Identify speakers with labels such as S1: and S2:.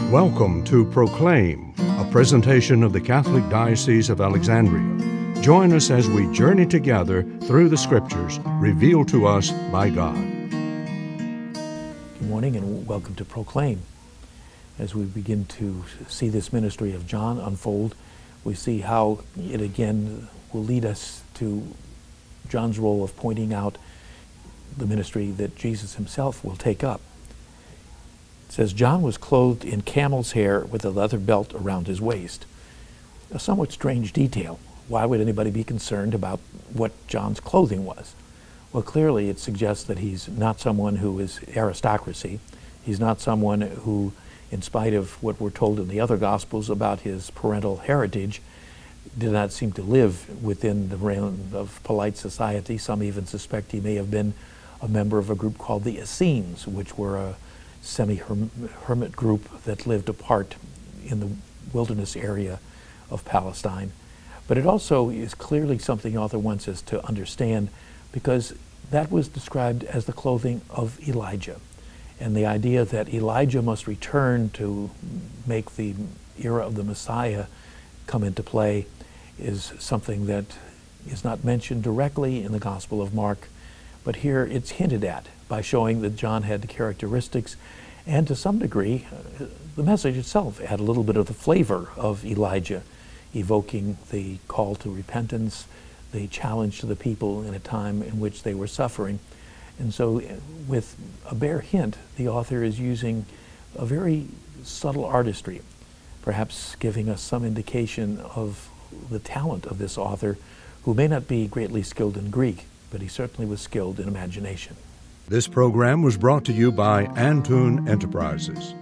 S1: Welcome to Proclaim, a presentation of the Catholic Diocese of Alexandria. Join us as we journey together through the Scriptures revealed to us by God.
S2: Good morning and welcome to Proclaim. As we begin to see this ministry of John unfold, we see how it again will lead us to John's role of pointing out the ministry that Jesus himself will take up. It says, John was clothed in camel's hair with a leather belt around his waist. A somewhat strange detail. Why would anybody be concerned about what John's clothing was? Well, clearly it suggests that he's not someone who is aristocracy. He's not someone who, in spite of what we're told in the other Gospels about his parental heritage, did not seem to live within the realm of polite society. Some even suspect he may have been a member of a group called the Essenes, which were a semi-hermit group that lived apart in the wilderness area of Palestine. But it also is clearly something the author wants us to understand, because that was described as the clothing of Elijah. And the idea that Elijah must return to make the era of the Messiah come into play is something that is not mentioned directly in the Gospel of Mark, but here it's hinted at by showing that John had the characteristics, and to some degree, the message itself had a little bit of the flavor of Elijah, evoking the call to repentance, the challenge to the people in a time in which they were suffering. And so with a bare hint, the author is using a very subtle artistry, perhaps giving us some indication of the talent of this author, who may not be greatly skilled in Greek, but he certainly was skilled in imagination.
S1: This program was brought to you by Antoon Enterprises.